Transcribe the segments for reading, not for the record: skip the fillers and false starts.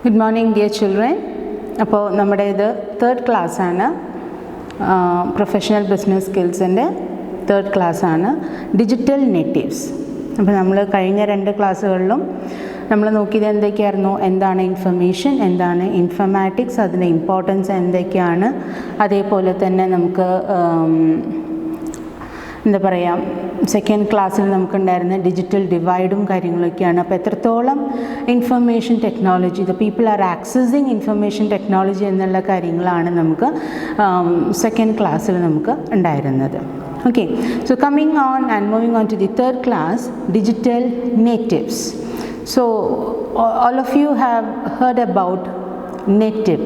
Good morning, dear children. അപ്പോൾ നമ്മുടെ ഇത് തേർഡ് ക്ലാസ്സാണ്, പ്രൊഫഷണൽ ബിസിനസ് സ്കിൽസിൻ്റെ തേർഡ് ക്ലാസ്സാണ്, ഡിജിറ്റൽ നേറ്റീവ്സ്. അപ്പോൾ നമ്മൾ കഴിഞ്ഞ രണ്ട് ക്ലാസ്സുകളിലും നമ്മൾ നോക്കിയത് എന്തൊക്കെയായിരുന്നു, എന്താണ് ഇൻഫർമേഷൻ, എന്താണ് ഇൻഫർമാറ്റിക്സ്, അതിൻ്റെ ഇമ്പോർട്ടൻസ് എന്തൊക്കെയാണ്, അതേപോലെ തന്നെ നമുക്ക് എന്താ പറയുക, സെക്കൻഡ് ക്ലാസ്സിൽ നമുക്കുണ്ടായിരുന്ന ഡിജിറ്റൽ ഡിവൈഡും കാര്യങ്ങളൊക്കെയാണ്. അപ്പോൾ എത്രത്തോളം information technology, the people are accessing information technology എന്നുള്ള കാര്യങ്ങളാണ് നമുക്ക് സെക്കൻഡ് ക്ലാസ്സിൽ നമുക്ക് ഉണ്ടായിരുന്നത്. Okay, so coming on and moving on to the third class, digital natives. So all of you have heard about native.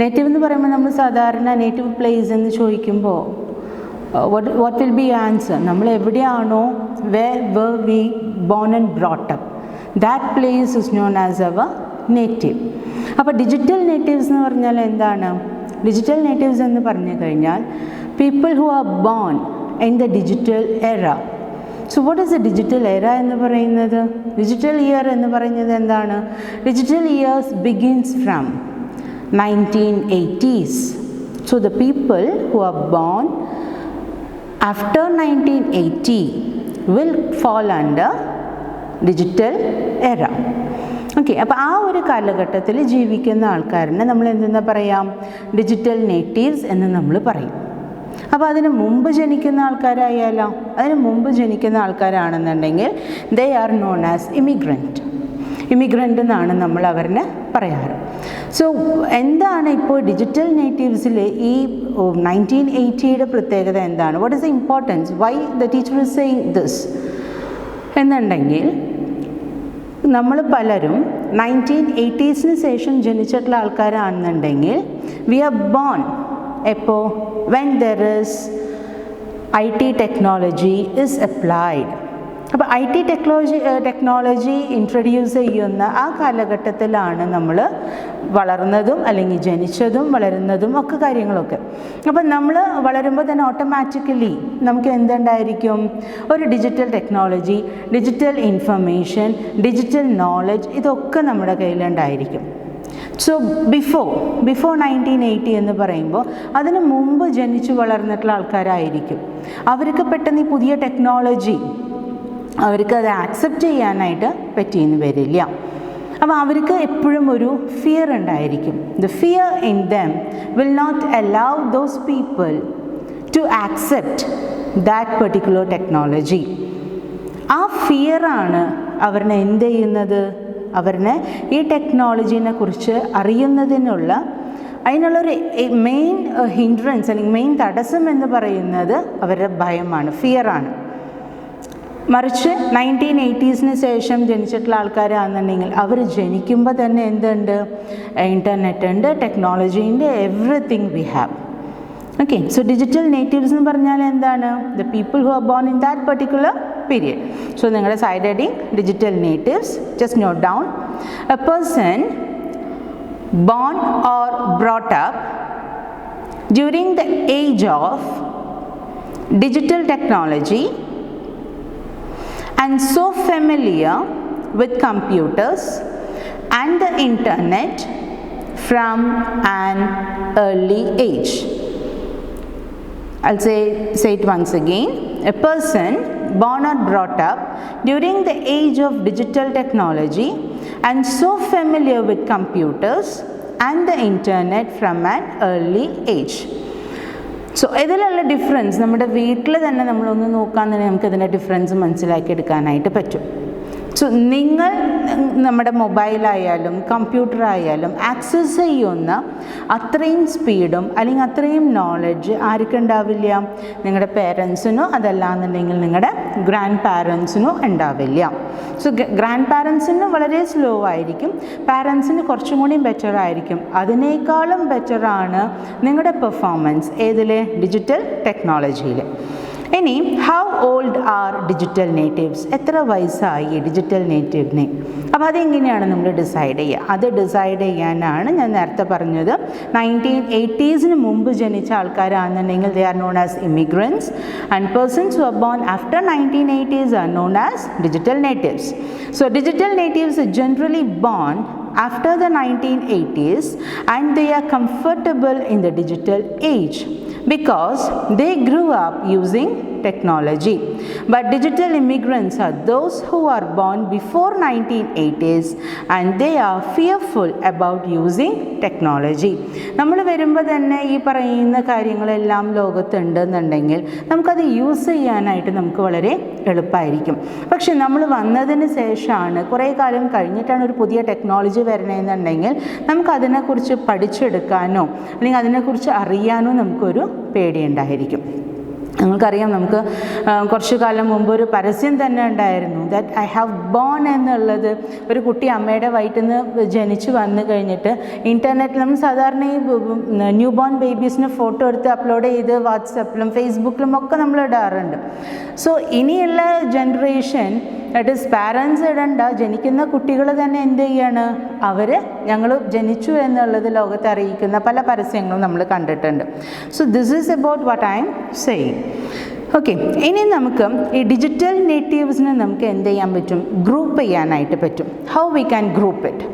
Native എന്ന് പറയുമ്പോൾ നമ്മൾ സാധാരണ നേറ്റീവ് പ്ലേസ് എന്ന് ചോദിക്കുമ്പോൾ what will be your answer? നമ്മൾ എവിടെയാണോ, where were we born and brought up, that place is known as our native. അപ്പോൾ digital natives എന്ന് പറഞ്ഞാൽ എന്താണ്? ഡിജിറ്റൽ നേറ്റീവ്സ് എന്ന് പറഞ്ഞു കഴിഞ്ഞാൽ people who are born in the digital era. So what is the digital era എന്ന് പറയുന്നത്? Digital year എന്ന് പറയുന്നത് എന്താണ്? Digital years begins from 1980s. So the people who are born after 1980 will fall under digital era. Okay, അപ്പോൾ ആ ഒരു കാലഘട്ടത്തിൽ ജീവിക്കുന്ന ആൾക്കാരനെ നമ്മൾ എന്തെന്ന് പറയാം? ഡിജിറ്റൽ നേറ്റീവ്സ് എന്ന് നമ്മൾ പറയും. അപ്പോൾ അതിന് മുമ്പ് ജനിക്കുന്ന ആൾക്കാരായാലോ, അതിന് മുമ്പ് ജനിക്കുന്ന ആൾക്കാരാണെന്നുണ്ടെങ്കിൽ they are known as immigrant എന്നാണ് നമ്മൾ അവരെ പറയാറ്. സോ എന്താണ് ഇപ്പോൾ ഡിജിറ്റൽ നേറ്റീവ്സിൽ ഈ 1980യുടെ പ്രത്യേകത എന്താണ്? What is the importance? Why the teacher is saying this എന്നുണ്ടെങ്കിൽ, നമ്മൾ പലരും 1980s ശേഷം ജനിച്ചിട്ടുള്ള ആൾക്കാരാണെന്നുണ്ടെങ്കിൽ വി ആർ ബോൺ എപ്പോൾ? When there is IT technology is applied. അപ്പോൾ IT ടെക്നോളജി ഇൻട്രൊഡ്യൂസ് ചെയ്യുന്ന ആ കാലഘട്ടത്തിലാണ് നമ്മൾ വളർന്നതും അല്ലെങ്കിൽ ജനിച്ചതും വളരുന്നതും ഒക്കെ കാര്യങ്ങളൊക്കെ. അപ്പം നമ്മൾ വളരുമ്പോൾ തന്നെ ഓട്ടോമാറ്റിക്കലി നമുക്ക് എന്തുണ്ടായിരിക്കും? ഒരു digital technology, digital information, digital knowledge, ഇതൊക്കെ നമ്മുടെ കയ്യിലുണ്ടായിരിക്കും. സോ ബിഫോർ 1980 എന്ന് പറയുമ്പോൾ അതിന് മുമ്പ് ജനിച്ചു വളർന്നിട്ടുള്ള ആൾക്കാരായിരിക്കും. അവർക്ക് പെട്ടെന്ന് ഈ പുതിയ ടെക്നോളജി അവർക്ക് അത് ആക്സെപ്റ്റ് ചെയ്യാനായിട്ട് പറ്റിയെന്ന് വരില്ല. അപ്പോൾ അവർക്ക് എപ്പോഴും ഒരു ഫിയർ ഉണ്ടായിരിക്കും. The fear in them will not allow those people to accept that particular technology. ആ ഫിയറാണ് അവരെ എന്ത് ചെയ്യുന്നത്? അവരെ ഈ ടെക്നോളജീനെ കുറിച്ച് അറിയുന്നതിനുള്ള അതിനുള്ളൊരു മെയിൻ ഹിൻഡ്രൻസ് അല്ലെങ്കിൽ മെയിൻ തടസ്സം എന്ന് പറയുന്നത് അവരുടെ ഭയമാണ്, ഫിയറാണ്. മറിച്ച് 1980s ശേഷം ജനിച്ചിട്ടുള്ള ആൾക്കാരാണെന്നുണ്ടെങ്കിൽ അവർ ജനിക്കുമ്പോൾ തന്നെ എന്തുണ്ട്? ഇൻ്റർനെറ്റ് ഉണ്ട്, ടെക്നോളജി ഉണ്ട്, everything we have. Okay, so digital natives എന്ന് പറഞ്ഞാൽ എന്താണ്? The people who are born in that particular period. So നിങ്ങളുടെ side heading digital natives, just note down: a person born or brought up during the age of digital technology and so familiar with computers and the internet from an early age. I'll say it once again: a person born or brought up during the age of digital technology and so familiar with computers and the internet from an early age. So ഇതിലുള്ള difference നമ്മുടെ വീട്ടിൽ തന്നെ നമ്മളൊന്ന് നോക്കാമെന്നുണ്ടെങ്കിൽ നമുക്കിതിൻ്റെ difference മനസ്സിലാക്കിയെടുക്കാനായിട്ട് പറ്റും. So നിങ്ങൾ നമ്മുടെ മൊബൈലായാലും കമ്പ്യൂട്ടറായാലും access ചെയ്യുന്ന അത്രയും സ്പീഡും അല്ലെങ്കിൽ അത്രയും നോളജ് ആർക്കുണ്ടാവില്ല? നിങ്ങളുടെ പേരൻസിനോ അതല്ലാന്നുണ്ടെങ്കിൽ നിങ്ങളുടെ ഗ്രാൻഡ് പാരൻസിനോ ഉണ്ടാവില്ല. സോ ഗ്രാൻഡ് പാരൻസിന് വളരെ സ്ലോ ആയിരിക്കും, പാരൻസിന് കുറച്ചും കൂടി ബെറ്റർ ആയിരിക്കും. അതിനേക്കാളും ബെറ്ററാണ് നിങ്ങളുടെ പെർഫോമൻസ് ഏതിൽ? ഡിജിറ്റൽ ടെക്നോളജിയിൽ. ഇനി how old are digital natives? എത്ര വയസ്സായി ഡിജിറ്റൽ നേറ്റീവിനെ? അപ്പോൾ അതെങ്ങനെയാണ് നമ്മൾ ഡിസൈഡ് ചെയ്യുക? അത് ഡിസൈഡ് ചെയ്യാനാണ് ഞാൻ നേരത്തെ പറഞ്ഞത്. 1980s മുമ്പ് ജനിച്ച ആൾക്കാരാണെന്നുണ്ടെങ്കിൽ they are known as immigrants, and persons who are born after 1980s are known as digital natives. So digital natives generally born after the 1980s and they are comfortable in the digital age because they grew up using technology. But digital immigrants are those who are born before 1980s and they are fearful about using technology. നമ്മൾ വരുമ്പോൾ തന്നെ ഈ പറയുന്ന കാര്യങ്ങളെല്ലാം ലോകത്തുണ്ടെന്നുണ്ടെങ്കിൽ നമുക്കത് use ചെയ്യാനായിട്ട് നമുക്ക് വളരെ എളുപ്പമായിരിക്കും. പക്ഷെ നമ്മൾ വന്നതിന് ശേഷമാണ്, കുറേ കാലം കഴിഞ്ഞിട്ടാണ് ഒരു പുതിയ ടെക്നോളജി വരണമെന്നുണ്ടെങ്കിൽ നമുക്കതിനെക്കുറിച്ച് പഠിച്ചെടുക്കാനോ അല്ലെങ്കിൽ അതിനെക്കുറിച്ച് അറിയാനോ നമുക്കൊരു പേടിയുണ്ടായിരിക്കും. നിങ്ങൾക്കറിയാം, നമുക്ക് കുറച്ചു കാലം മുമ്പ് ഒരു പരസ്യം തന്നെ ഉണ്ടായിരുന്നു, ദാറ്റ് ഐ ഹാവ് ബോൺ എന്നുള്ളത്. ഒരു കുട്ടി അമ്മയുടെ വയറ്റിൽ നിന്ന് ജനിച്ച് വന്നു കഴിഞ്ഞിട്ട് ഇൻ്റർനെറ്റിൽ നമ്മൾ സാധാരണ ഈ ന്യൂ ബോൺ ബേബീസിന് ഫോട്ടോ എടുത്ത് അപ്ലോഡ് ചെയ്ത് വാട്സപ്പിലും ഫേസ്ബുക്കിലും ഒക്കെ നമ്മൾ ഇടാറുണ്ട്. സോ ഇനിയുള്ള ജനറേഷൻ, ദാറ്റ് ഈസ് പാരൻസ് ഇടണ്ട, ജനിക്കുന്ന കുട്ടികൾ തന്നെ എന്ത് ചെയ്യാണ്, അവർ ഞങ്ങൾ ജനിച്ചു എന്നുള്ളത് ലോകത്തെ അറിയിക്കുന്ന പല പരസ്യങ്ങളും നമ്മൾ കണ്ടിട്ടുണ്ട്. So this is about what I am saying. Okay, ഇനി നമുക്ക് ഈ ഡിജിറ്റൽ നേറ്റീവ്സിനെ നമുക്ക് എന്ത് ചെയ്യാൻ പറ്റും, ഗ്രൂപ്പ് ചെയ്യാനായിട്ട് പറ്റും. How we can group it.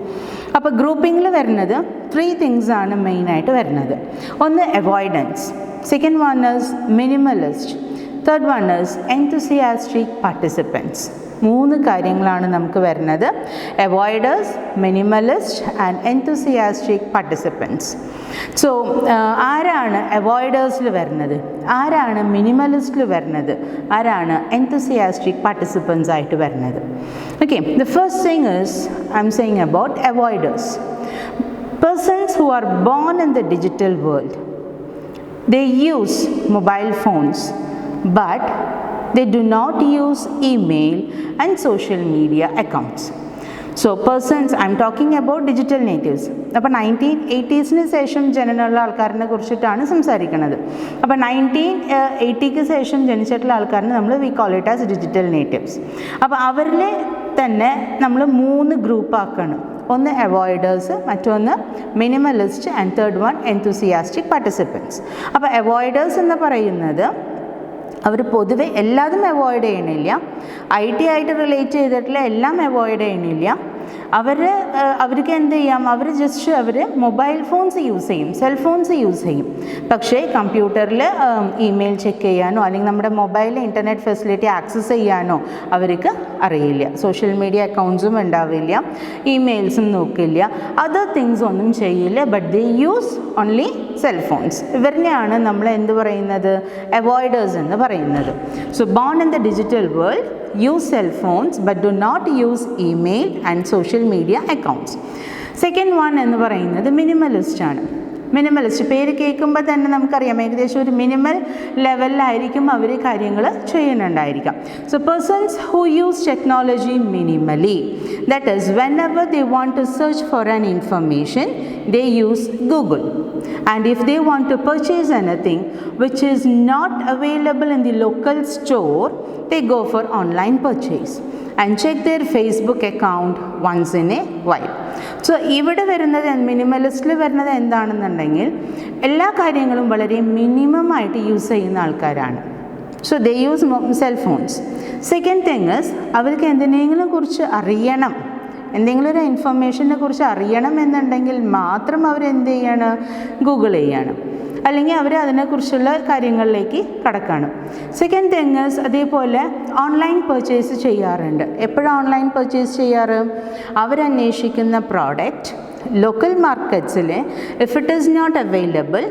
അപ്പോൾ ഗ്രൂപ്പിങ്ങിൽ വരുന്നത് 3 തിങ്സ് ആണ് മെയിനായിട്ട് വരുന്നത്. ഒന്ന് avoidance, second one is minimalist, third one is enthusiastic participants. 3 കാര്യങ്ങളാണ് നമുക്ക് വരുന്നത്: avoiders, minimalist and enthusiastic participants. So ആരാണ് അവോയ്ഡേഴ്സിൽ വരുന്നത്, ആരാണ് മിനിമലിസ്റ്റിൽ വരുന്നത്, ആരാണ് എൻതൂസിയാസ്റ്റിക് പാർട്ടിസിപ്പൻസ് ആയിട്ട് വരുന്നത്? Okay, the first thing is I'm saying about avoiders. Persons who are born in the digital world, they use mobile phones, but they do not use email and social media accounts. So persons, I am talking about digital natives. അപ്പോൾ 1980s ശേഷം ജനനമുള്ള ആൾക്കാരിനെ കുറിച്ചിട്ടാണ് സംസാരിക്കുന്നത്. അപ്പോൾ 1980 ശേഷം ജനിച്ചിട്ടുള്ള ആൾക്കാരിനെ നമ്മൾ V call it as digital natives. അപ്പോൾ അവരിലെ തന്നെ നമ്മൾ 3 ഗ്രൂപ്പാക്കണം. ഒന്ന് അവോയ്ഡേഴ്സ്, മറ്റൊന്ന് minimalist and third one enthusiastic participants. അപ്പോൾ അവോയ്ഡേഴ്സ് എന്ന് പറയുന്നത് അവർ പൊതുവെ എല്ലാതും അവോയ്ഡ് ചെയ്യണില്ല, IT ആയിട്ട് റിലേറ്റ് ചെയ്തിട്ടുള്ള എല്ലാം അവോയ്ഡ് ചെയ്യണില്ല. അവർക്ക് എന്ത് ചെയ്യാം, അവർ മൊബൈൽ ഫോൺസ് യൂസ് ചെയ്യും, സെൽ ഫോൺസ് യൂസ് ചെയ്യും. പക്ഷേ കമ്പ്യൂട്ടറിൽ ഇമെയിൽ ചെക്ക് ചെയ്യാനോ അല്ലെങ്കിൽ നമ്മുടെ മൊബൈലിൽ ഇൻ്റർനെറ്റ് ഫെസിലിറ്റി ആക്സസ് ചെയ്യാനോ അവർക്ക് അറിയില്ല. സോഷ്യൽ മീഡിയ അക്കൗണ്ട്സും ഉണ്ടാവില്ല, ഇമെയിൽസും നോക്കില്ല, അതർ തിങ്സ് ഒന്നും ചെയ്യില്ല. But they use only cell phones. ഇവരിനെയാണ് നമ്മൾ എന്ത് പറയുന്നത്, അവോയ്ഡേഴ്സ് എന്ന് പറയുന്നത്. So born in the digital world, use cell phones but do not use email and social media accounts. Second one എന്ന് പറയുന്നത് മിനിമലിസ്റ്റ് ആണ്. മിനിമലിസ്റ്റ് പേര് കേൾക്കുമ്പോൾ തന്നെ നമുക്കറിയാം ഏകദേശം ഒരു മിനിമൽ ലെവലിലായിരിക്കും അവർ കാര്യങ്ങൾ ചെയ്യുന്നുണ്ടായിരിക്കാം. So persons who use technology minimally, that is whenever they want to search for an information they use Google, and if they want to purchase anything which is not available in the local store they go for online purchase and check their Facebook account once in a while. So ഇവിടെ വരുന്നത് മിനിമലിസ്റ്റിൽ വരുന്നത് എന്താണെന്നുണ്ടെങ്കിൽ എല്ലാ കാര്യങ്ങളും വളരെ മിനിമമായിട്ട് use ചെയ്യുന്ന ആൾക്കാരാണ്. So they use cell phones. Second thing is അവർക്ക് എന്തിനെങ്കിലും കുറിച്ച് അറിയണം, എന്തെങ്കിലും ഒരു ഇൻഫർമേഷനെ കുറിച്ച് അറിയണം എന്നുണ്ടെങ്കിൽ മാത്രം അവരെന്ത് ചെയ്യാണ്, ഗൂഗിൾ ചെയ്യാണ്, അല്ലെങ്കിൽ അവർ അതിനെക്കുറിച്ചുള്ള കാര്യങ്ങളിലേക്ക് കടക്കാണ്. സെക്കൻഡ് തിങ് ഇസ് അതേപോലെ ഓൺലൈൻ പർച്ചേസ് ചെയ്യാറുണ്ട്. എപ്പോഴാണ് ഓൺലൈൻ പർച്ചേസ് ചെയ്യാറ്, അവരന്വേഷിക്കുന്ന പ്രോഡക്റ്റ് ലോക്കൽ മാർക്കറ്റ്സിൽ if it is not available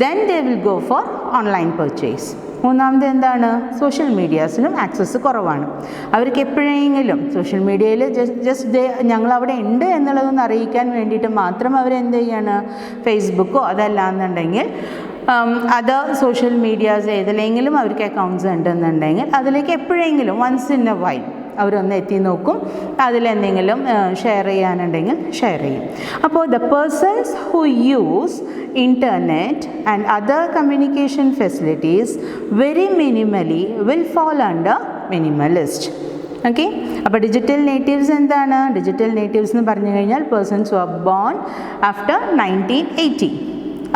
then they will go for online purchase. മൂന്നാമത് എന്താണ്, സോഷ്യൽ മീഡിയാസിലും ആക്സസ് കുറവാണ്. അവർക്ക് എപ്പോഴെങ്കിലും സോഷ്യൽ മീഡിയയിൽ ജസ്റ്റ് ഞങ്ങളവിടെ ഉണ്ട് എന്നുള്ളതൊന്ന് അറിയിക്കാൻ വേണ്ടിയിട്ട് മാത്രം അവരെന്ത് ചെയ്യാണ്, ഫേസ്ബുക്കോ അതല്ലാന്നുണ്ടെങ്കിൽ അതർ സോഷ്യൽ മീഡിയാസ് ഏതിലെങ്കിലും അവർക്ക് അക്കൗണ്ട്സ് ഉണ്ടെന്നുണ്ടെങ്കിൽ അതിലേക്ക് എപ്പോഴെങ്കിലും വൺസ് ഇൻ എ വൈൽ അവരൊന്ന് എത്തി നോക്കും, അതിലെന്തെങ്കിലും ഷെയർ ചെയ്യാനുണ്ടെങ്കിൽ ഷെയർ ചെയ്യും. അപ്പോൾ the persons who use internet and other communication facilities very minimally will fall under minimalist. Okay, അപ്പോൾ ഡിജിറ്റൽ നേറ്റീവ്സ് എന്താണ്? ഡിജിറ്റൽ നേറ്റീവ്സ് എന്ന് പറഞ്ഞു കഴിഞ്ഞാൽ persons who are born after 1980.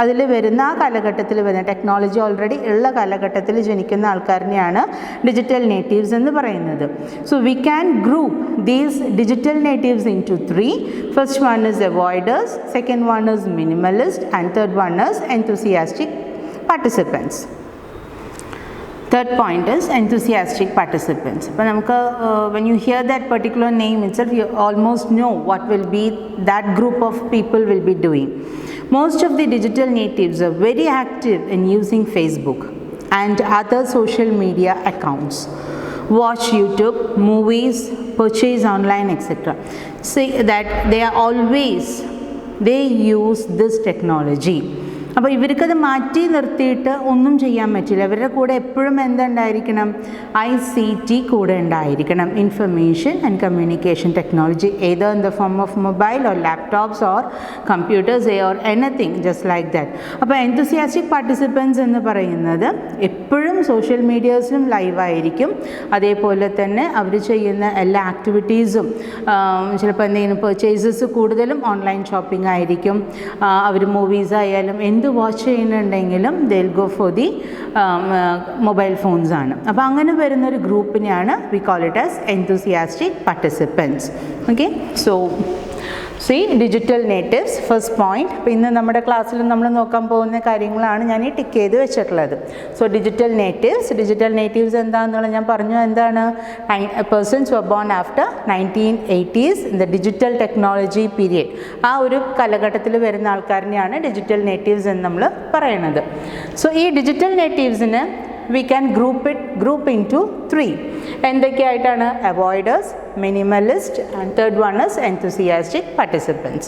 അതിൽ വരുന്ന ആ കാലഘട്ടത്തിൽ വരുന്ന ടെക്നോളജി ഓൾറെഡി ഉള്ള കാലഘട്ടത്തിൽ ജനിക്കുന്ന ആൾക്കാരിനെയാണ് ഡിജിറ്റൽ നേറ്റീവ്സ് എന്ന് പറയുന്നത്. So we can group these digital natives into 3. First one is avoiders, second one is minimalist and third one is enthusiastic participants. Third point is enthusiastic participants. But when you hear that particular name itself, you almost know what will be that group of people will be doing. Most of the digital natives are very active in using Facebook and other social media accounts. Watch YouTube, movies, purchase online, etc. Say that they use this technology. അപ്പോൾ ഇവർക്കത് മാറ്റി നിർത്തിയിട്ട് ഒന്നും ചെയ്യാൻ പറ്റില്ല. ഇവരുടെ കൂടെ എപ്പോഴും എന്തുണ്ടായിരിക്കണം? ICT കൂടെ ഉണ്ടായിരിക്കണം, information and communication technology, either in the form of mobile or laptops or computers or anything just like that. അപ്പോൾ enthusiastic participants എന്ന് പറയുന്നത് എപ്പോഴും സോഷ്യൽ മീഡിയാസിലും ലൈവായിരിക്കും. അതേപോലെ തന്നെ അവർ ചെയ്യുന്ന എല്ലാ ആക്ടിവിറ്റീസും ചിലപ്പോൾ എന്തെങ്കിലും പർച്ചേസസ് കൂടുതലും ഓൺലൈൻ ഷോപ്പിംഗ് ആയിരിക്കും. അവർ മൂവീസ് ആയാലും എന്ത് വാച്ച് ചെയ്യുന്നുണ്ടെങ്കിലും they will go for the mobile phones ആണ്. അപ്പോൾ അങ്ങനെ വരുന്നൊരു ഗ്രൂപ്പിനെയാണ് we call it as enthusiastic participants. Okay, so digital natives first point. അപ്പോൾ ഇന്ന് നമ്മുടെ ക്ലാസ്സിൽ നമ്മൾ നോക്കാൻ പോകുന്ന കാര്യങ്ങളാണ് ഞാൻ ഈ ടിക്ക് ചെയ്ത് വെച്ചിട്ടുള്ളത്. സോ ഡിജിറ്റൽ നേറ്റീവ്സ് എന്താണെന്നുള്ളത് ഞാൻ പറഞ്ഞു. എന്താണ്? Persons were born after 1980s in the digital technology period. ആ ഒരു കാലഘട്ടത്തിൽ വരുന്ന ആൾക്കാരിനെയാണ് ഡിജിറ്റൽ നേറ്റീവ്സ് എന്ന് നമ്മൾ പറയുന്നത്. സോ ഈ ഡിജിറ്റൽ നേറ്റീവ്സിന് we can group into 3. എന്തൊക്കെയായിട്ടാണ്? Avoiders, minimalist and third one is enthusiastic participants.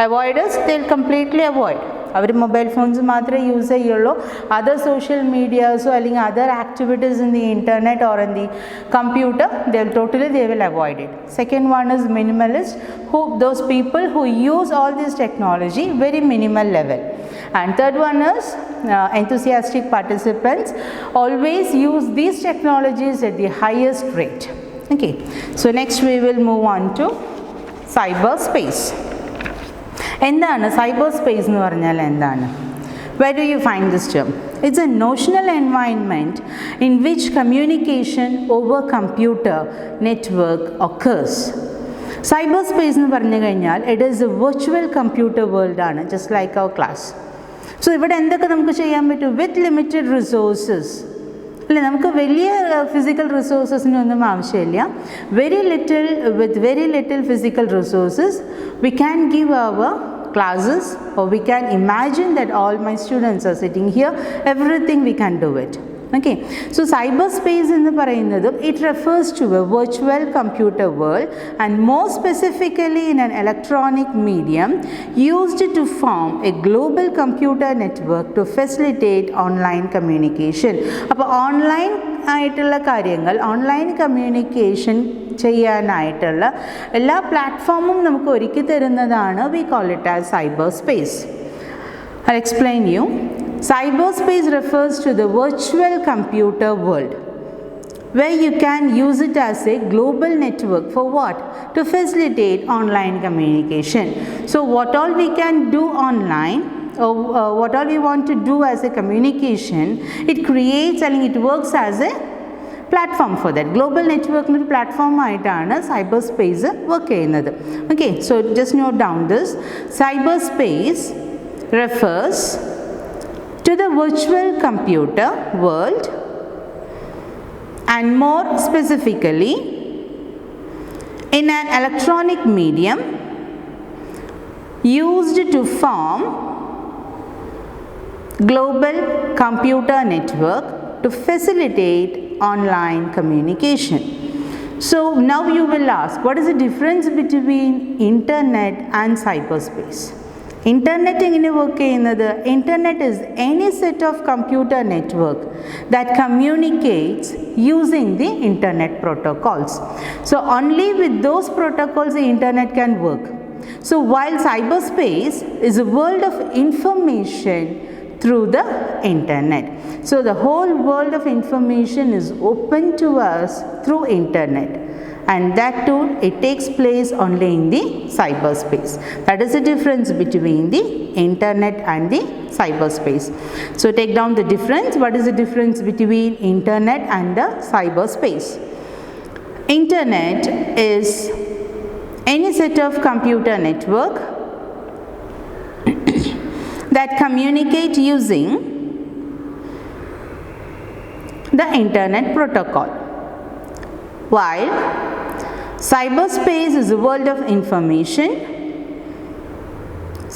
Avoiders they will completely avoid. അവർ മൊബൈൽ ഫോൺസ് മാത്രമേ യൂസ് ചെയ്യുള്ളൂ. അതർ സോഷ്യൽ മീഡിയാസോ അല്ലെങ്കിൽ other activities in the internet or in the computer they will avoid it. Second one is minimalist, those people who use all this technology very minimal level. And third one is enthusiastic participants always use these technologies at the highest rate. Okay, so next we will move on to cyberspace. എന്താണ് cyber space എന്ന് പറഞ്ഞാൽ? എന്താണ്? Where do you find this term? It's a notional environment in which communication over computer network occurs. Cyber space എന്ന് പറഞ്ഞു കഴിഞ്ഞാൽ it is A virtual computer world ആണ്, just like അവർ class. So ഇവിടെ എന്തൊക്കെ നമുക്ക് ചെയ്യാൻ പറ്റും? വിത്ത് ലിമിറ്റഡ് റിസോഴ്സസ് അല്ലേ, നമുക്ക് വലിയ ഫിസിക്കൽ റിസോഴ്സസിനൊന്നും ആവശ്യമില്ല. With very little physical resources we can give our classes, or we can imagine that all my students are sitting here, everything we can do it. Okay, so cyberspace എന്ന് പറയുന്നത് it refers to a virtual computer world and more specifically in an electronic medium used to form a global computer network to facilitate online communication. അപ്പോൾ online ആയിട്ടുള്ള കാര്യങ്ങൾ, online communication ചെയ്യാനായിട്ടുള്ള എല്ലാ പ്ലാറ്റ്ഫോമും നമുക്ക് ഒരുക്കി തരുന്നതാണ് V call it as cyber space. I'll explain you. Cyberspace refers to the virtual computer world where you can use it as a global network for what? To facilitate online communication. So what all we can do online, or what all we want to do as a communication, it creates and it works as a platform for that. Global network ഒരു platform ആയിട്ടാണ് cyber space work ചെയ്യുന്നത്. Okay, so just note down this. Cyber space refers to the virtual computer world and more specifically in an electronic medium used to form global computer network to facilitate online communication. So now you will ask, what is the difference between internet and cyberspace? Internet എങ്ങനെ work ചെയ്യുന്നത്? Internet is any set of computer network that communicates using the internet protocols. So only with those protocols the internet can work. So while cyberspace is a world of information through the internet. So the whole world of information is open to us through internet, and that too it takes place only in the cyberspace. That is the difference between the internet and the cyberspace. So take down the difference. What is the difference between internet and the cyberspace? Internet is any set of computer network that communicate using the internet protocol, while cyberspace is a world of information.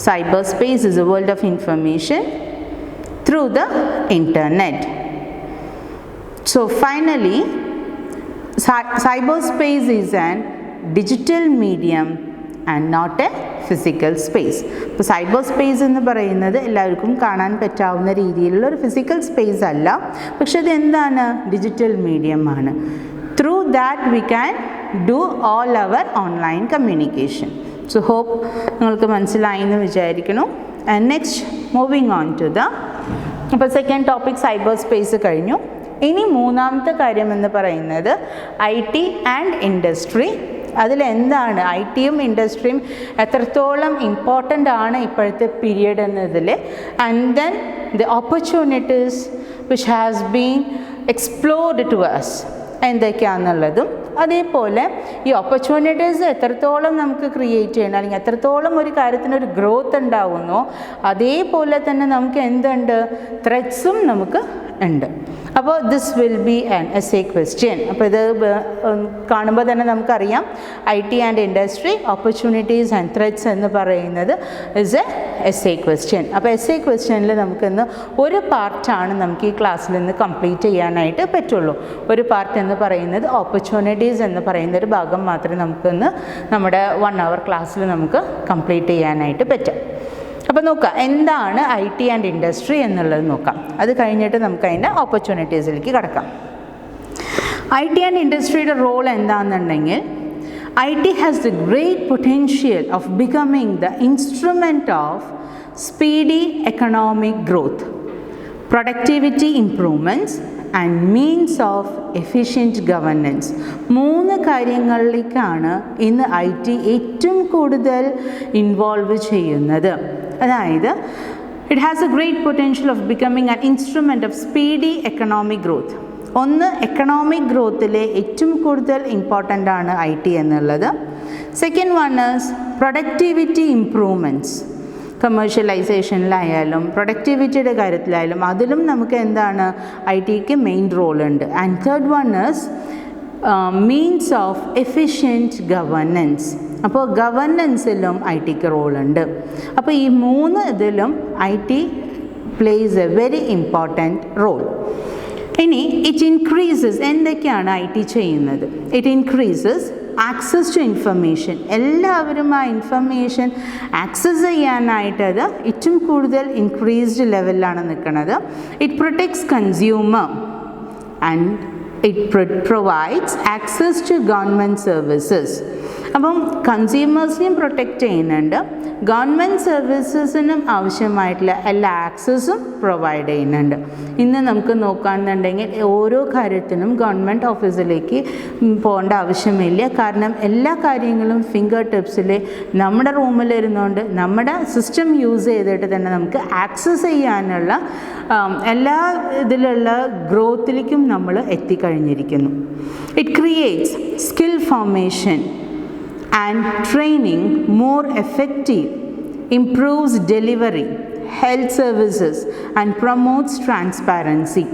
Cyberspace is a world of information through the internet. So finally, cyberspace is an digital medium and not a physical space. ഇപ്പോൾ cyber space എന്ന് പറയുന്നത് എല്ലാവർക്കും കാണാൻ പറ്റാവുന്ന രീതിയിലുള്ള ഒരു physical space അല്ല, പക്ഷെ അത് എന്താണ്? ഡിജിറ്റൽ മീഡിയം ആണ്. Through that we can do all our online communication. So hope നിങ്ങൾക്ക് മനസ്സിലായി എന്ന് വിചാരിക്കുന്നു. And next moving on to the, അപ്പോൾ സെക്കൻഡ് ടോപ്പിക് സൈബർ സ്പേസ് കഴിഞ്ഞു. ഇനി മൂന്നാമത്തെ കാര്യം എന്ന് പറയുന്നത് IT ആൻഡ് ഇൻഡസ്ട്രി. അതിലെന്താണ് ഐ ടിയും ഇൻഡസ്ട്രിയും എത്രത്തോളം ഇമ്പോർട്ടൻ്റ് ആണ് ഇപ്പോഴത്തെ പീരിയഡ് എന്നതിൽ, and then the opportunities which has been explored to us എന്തൊക്കെയാണെന്നുള്ളതും, അതേപോലെ ഈ ഓപ്പർച്യൂണിറ്റീസ് എത്രത്തോളം നമുക്ക് ക്രിയേറ്റ് ചെയ്യണം, അല്ലെങ്കിൽ എത്രത്തോളം ഒരു കാര്യത്തിനൊരു ഗ്രോത്ത് ഉണ്ടാവുന്നോ അതേപോലെ തന്നെ നമുക്ക് എന്തുണ്ട്, ത്രെറ്റ്സും നമുക്ക് ഉണ്ട്. അപ്പോൾ this will be an essay question. അപ്പോൾ ഇത് കാണുമ്പോൾ തന്നെ നമുക്കറിയാം IT and industry, opportunities and threats എന്ന് പറയുന്നത് ഇസ് എ എസ്സേ ക്വസ്റ്റ്യൻ. അപ്പോൾ എസ്സേ ക്വസ്റ്റ്യനിൽ നമുക്കിന്ന് ഒരു പാർട്ടാണ് നമുക്ക് ഈ ക്ലാസ്സിൽ നിന്ന് കംപ്ലീറ്റ് ചെയ്യാനായിട്ട് പറ്റുള്ളൂ. ഒരു പാർട്ട് എന്ന് പറയുന്നത് ഓപ്പർച്യൂണിറ്റീസ് എന്ന് പറയുന്ന ഒരു ഭാഗം മാത്രമേ നമുക്കിന്ന് നമ്മുടെ 1 hour ക്ലാസ്സിൽ നമുക്ക് കംപ്ലീറ്റ് ചെയ്യാനായിട്ട് പറ്റും. അപ്പോൾ നോക്കാം എന്താണ് IT ആൻഡ് ഇൻഡസ്ട്രി എന്നുള്ളത് നോക്കാം. അത് കഴിഞ്ഞിട്ട് നമുക്ക് അതിൻ്റെ ഓപ്പർച്യൂണിറ്റീസിലേക്ക് കടക്കാം. IT ആൻഡ് ഇൻഡസ്ട്രിയുടെ റോൾ എന്താണെന്നുണ്ടെങ്കിൽ, IT has the great potential of becoming the instrument of speedy economic growth, productivity improvements and means of efficient governance. 3 കാര്യങ്ങളിലേക്കാണ് ഇന്ന് IT ഏറ്റവും കൂടുതൽ ഇൻവോൾവ് ചെയ്യുന്നത്. അതായത് it has a great potential of becoming an instrument of speedy economic growth. ഒന്ന്, economic ഗ്രോത്തിലെ ഏറ്റവും കൂടുതൽ ഇമ്പോർട്ടൻ്റ് ആണ് IT എന്നുള്ളത്. Second one is productivity improvements. കമേഴ്ഷ്യലൈസേഷനിലായാലും പ്രൊഡക്ടിവിറ്റിയുടെ കാര്യത്തിലായാലും അതിലും നമുക്ക് എന്താണ് IT-ക്ക് മെയിൻ റോളുണ്ട്. And third one is means of efficient governance. അപ്പോൾ ഗവർണൻസിലും IT-ക്ക് റോളുണ്ട്. അപ്പോൾ ഈ 3 ഇതിലും IT plays a very important role. ഇനി ഇറ്റ് ഇൻക്രീസസ്, എന്തൊക്കെയാണ് IT ചെയ്യുന്നത്? It increases access to information. എല്ലാവരും ആ ഇൻഫർമേഷൻ ആക്സസ് ചെയ്യാനായിട്ട് അത് ഏറ്റവും കൂടുതൽ ഇൻക്രീസ്ഡ് ലെവലിലാണ് നിൽക്കുന്നത്. It protects consumer and it provides access to government services. അപ്പം കൺസ്യൂമേഴ്സിനെയും പ്രൊട്ടക്റ്റ് ചെയ്യുന്നുണ്ട്, ഗവൺമെൻറ് സർവീസസിനും ആവശ്യമായിട്ടുള്ള എല്ലാ ആക്സസും പ്രൊവൈഡ് ചെയ്യുന്നുണ്ട്. ഇന്ന് നമുക്ക് നോക്കുകയാണെന്നുണ്ടെങ്കിൽ ഓരോ കാര്യത്തിനും ഗവൺമെൻറ് ഓഫീസിലേക്ക് പോകേണ്ട ആവശ്യമില്ല. കാരണം എല്ലാ കാര്യങ്ങളും ഫിംഗർ ടിപ്സിൽ നമ്മുടെ റൂമിലിരുന്നുകൊണ്ട് നമ്മുടെ സിസ്റ്റം യൂസ് ചെയ്തിട്ട് തന്നെ നമുക്ക് ആക്സസ് ചെയ്യാനുള്ള എല്ലാ ഇതിലുള്ള ഗ്രോത്തിലേക്കും നമ്മൾ എത്തിക്കഴിഞ്ഞിരിക്കുന്നു. It creates skill formation and training more effective, improves delivery, health services and promotes transparency.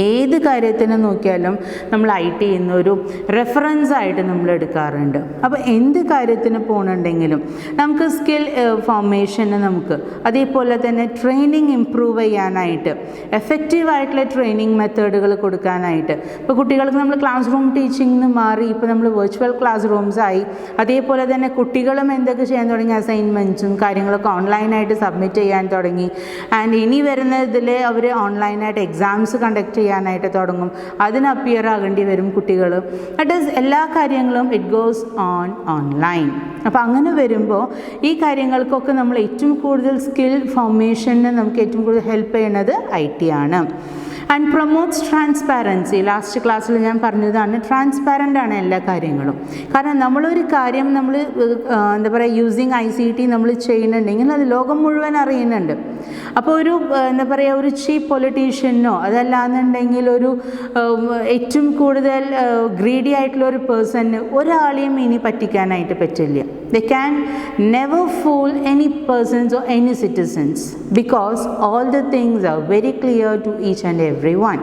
ഏത് കാര്യത്തിന് നോക്കിയാലും നമ്മൾ IT എന്നൊരു റെഫറൻസ് ആയിട്ട് നമ്മൾ എടുക്കാറുണ്ട്. അപ്പോൾ എന്ത് കാര്യത്തിന് പോകുന്നുണ്ടെങ്കിലും നമുക്ക് സ്കിൽ ഫോർമേഷന് നമുക്ക് അതേപോലെ തന്നെ ട്രെയിനിങ് ഇമ്പ്രൂവ് ചെയ്യാനായിട്ട് എഫക്റ്റീവായിട്ടുള്ള ട്രെയിനിങ് മെത്തേഡുകൾ കൊടുക്കാനായിട്ട്, ഇപ്പോൾ കുട്ടികൾക്ക് നമ്മൾ ക്ലാസ് റൂം ടീച്ചിങ്ങിന് മാറി ഇപ്പോൾ നമ്മൾ വെർച്വൽ ക്ലാസ് റൂംസായി. അതേപോലെ തന്നെ കുട്ടികളും എന്തൊക്കെ ചെയ്യാൻ തുടങ്ങി, അസൈൻമെൻറ്റ്സും കാര്യങ്ങളൊക്കെ ഓൺലൈനായിട്ട് സബ്മിറ്റ് ചെയ്യാൻ തുടങ്ങി. ആൻഡ് ഇനി വരുന്ന ഇതിൽ അവർ ഓൺലൈനായിട്ട് എക്സാംസ് കണ്ടക്ട് ചെയ്യാനായിട്ട് തുടങ്ങും, അതിന് അപ്പിയർ ആകേണ്ടി വരും കുട്ടികൾ. ദാറ്റ് ഈസ് എല്ലാ കാര്യങ്ങളും ഇറ്റ് ഗോസ് ഓൺലൈൻ. അപ്പോൾ അങ്ങനെ വരുമ്പോൾ ഈ കാര്യങ്ങൾക്കൊക്കെ നമ്മൾ ഏറ്റവും കൂടുതൽ സ്കിൽ ഫോർമേഷന് നമുക്ക് ഏറ്റവും കൂടുതൽ ഹെൽപ്പ് ചെയ്യുന്നത് IT ആണ്. And promotes transparency. ലാസ്റ്റ് ക്ലാസ്സിൽ ഞാൻ പറഞ്ഞതാണ്, ട്രാൻസ്പാരൻ്റ് ആണ് എല്ലാ കാര്യങ്ങളും. കാരണം നമ്മളൊരു കാര്യം നമ്മൾ എന്താ പറയുക യൂസിങ് ICT നമ്മൾ ചെയ്യുന്നുണ്ടെങ്കിൽ അത് ലോകം മുഴുവൻ അറിയുന്നുണ്ട്. അപ്പോൾ ഒരു എന്താ പറയുക ഒരു ചീപ്പ് പൊളിറ്റീഷ്യനോ അതല്ലാന്നുണ്ടെങ്കിൽ ഒരു ഏറ്റവും കൂടുതൽ ഗ്രീഡി ആയിട്ടുള്ള ഒരു പേഴ്സണിന് ഒരാളെയും ഇനി പറ്റിക്കാനായിട്ട് പറ്റില്ല. They can never fool any persons or any citizens because all the things are very clear to each and everyone.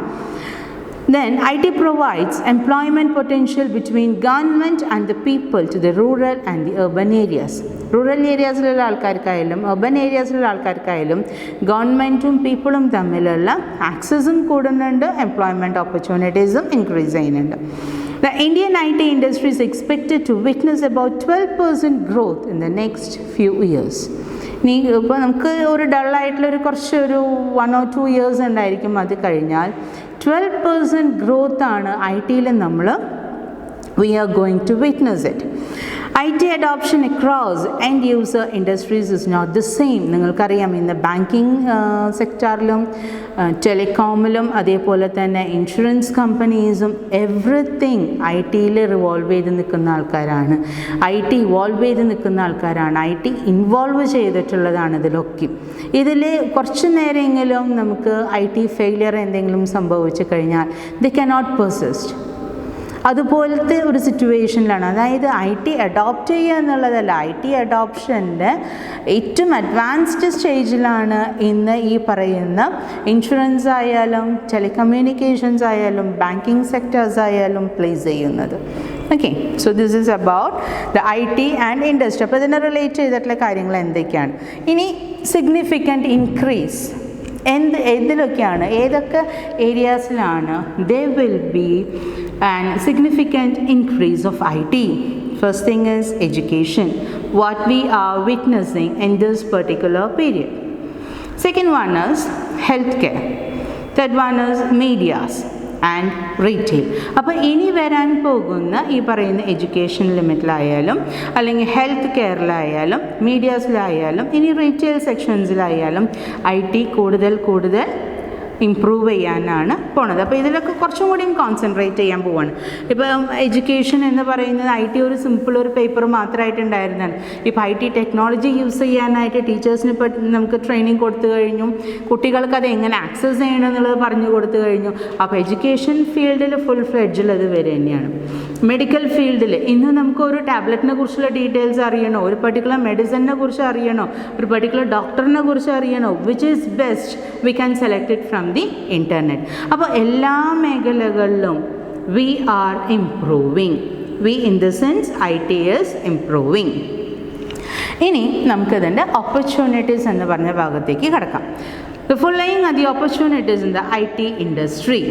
Then IT provides employment potential between government and the people to the rural and the urban areas. Rural ഏരിയാസിലുള്ള ആൾക്കാർക്കായാലും urban ഏരിയാസിലുള്ള ആൾക്കാർക്കായാലും ഗവൺമെൻറ്റും പീപ്പിളും തമ്മിലുള്ള ആക്സസും കൂടുന്നുണ്ട്, employment ഓപ്പർച്യൂണിറ്റീസും ഇൻക്രീസ് ചെയ്യുന്നുണ്ട്. The Indian IT industry is expected to witness about 12% growth in the next few years. ഇപ്പോൾ നമുക്ക് ഒരു ഡള്ളായിട്ടുള്ളൊരു കുറച്ചൊരു 1 or 2 years ഉണ്ടായിരിക്കും. അത് കഴിഞ്ഞാൽ 12% ഗ്രോത്ത് ആണ് IT-യിൽ we are going to witness it. IT adoption across end user industries is not the same. നിങ്ങൾക്കറിയാം ഇന്ന് ബാങ്കിങ് സെക്ടറിലും ടെലികോമിലും അതേപോലെ തന്നെ ഇൻഷുറൻസ് കമ്പനീസും എവറിത്തിങ് IT-യിൽ റിവോൾവ് ചെയ്ത് നിൽക്കുന്ന ആൾക്കാരാണ്. IT ഇവോൾവ് ചെയ്ത് നിൽക്കുന്ന ആൾക്കാരാണ്. IT ഇൻവോൾവ് ചെയ്തിട്ടുള്ളതാണ് ഇതിലൊക്കെ. ഇതിൽ കുറച്ച് നേരമെങ്കിലും നമുക്ക് IT ഫെയിലിയർ എന്തെങ്കിലും സംഭവിച്ചു കഴിഞ്ഞാൽ ദേ കനോട്ട് പെർസിസ്റ്റ്. അതുപോലത്തെ ഒരു സിറ്റുവേഷനിലാണ്. അതായത് IT അഡോപ്റ്റ് ചെയ്യുക എന്നുള്ളതല്ല, IT അഡോപ്ഷൻ്റെ ഏറ്റവും അഡ്വാൻസ്ഡ് സ്റ്റേജിലാണ് ഇന്ന് ഈ പറയുന്ന ഇൻഷുറൻസ് ആയാലും ടെലികമ്മ്യൂണിക്കേഷൻസ് ആയാലും ബാങ്കിങ് സെക്ടേഴ്സ് ആയാലും പ്ലേസ് ചെയ്യുന്നത്. Okay, so this is about the IT and industry. അപ്പോൾ ഇതിനെ റിലേറ്റ് ചെയ്തിട്ടുള്ള കാര്യങ്ങൾ എന്തൊക്കെയാണ്? ഇനി സിഗ്നിഫിക്കൻറ്റ് ഇൻക്രീസ് ഏതിലൊക്കെയാണ്, ഏതൊക്കെ ഏരിയാസിലാണ് there will be an significant increase of IT. First thing is education, what we are witnessing in this particular period. Second one is healthcare. Third one is medias and retail. അപ്പോൾ ഇനി വരാൻ പോകുന്ന ഈ പറയുന്ന education ലിമിറ്റിലായാലും അല്ലെങ്കിൽ health കെയറിലായാലും മീഡിയാസിലായാലും ഇനി retail സെക്ഷൻസിലായാലും IT കൂടുതൽ improve ചെയ്യാനാണ് പോണത്. അപ്പോൾ ഇതിലൊക്കെ കുറച്ചും കൂടിയും കോൺസെൻട്രേറ്റ് ചെയ്യാൻ പോവാണ്. ഇപ്പം എഡ്യൂക്കേഷൻ എന്ന് പറയുന്നത് IT ഒരു സിമ്പിൾ ഒരു പേപ്പർ മാത്രമായിട്ടുണ്ടായിരുന്നാണ്. ഇപ്പോൾ IT ടെക്നോളജി യൂസ് ചെയ്യാനായിട്ട് ടീച്ചേഴ്സിന് ഇപ്പോൾ നമുക്ക് ട്രെയിനിങ് കൊടുത്തു കഴിഞ്ഞു, കുട്ടികൾക്ക് അത് എങ്ങനെ ആക്സസ് ചെയ്യണം എന്നുള്ളത് പറഞ്ഞു കൊടുത്തു കഴിഞ്ഞു. അപ്പോൾ എഡ്യൂക്കേഷൻ ഫീൽഡിൽ ഫുൾ ഫ്ലെഡ്ജിൽ അത് വരെ തന്നെയാണ്. മെഡിക്കൽ ഫീൽഡിൽ ഇന്ന് നമുക്ക് ഒരു ടാബ്ലറ്റിനെ കുറിച്ചുള്ള ഡീറ്റെയിൽസ് അറിയണോ, ഒരു പെർട്ടിക്കുലർ മെഡിസിനെ കുറിച്ച് അറിയണോ, ഒരു പെർട്ടിക്കുലർ ഡോക്ടറിനെ കുറിച്ച് അറിയണോ, which is best we can select it from the internet. അപ്പോൾ എല്ലാ മേഖലകളിലും we are improving. We in the sense IT is improving. ഇനി നമുക്കിതിൻ്റെ ഓപ്പർച്യൂണിറ്റീസ് എന്ന് പറഞ്ഞ ഭാഗത്തേക്ക് കിടക്കാം. The following are the opportunities in the IT industry.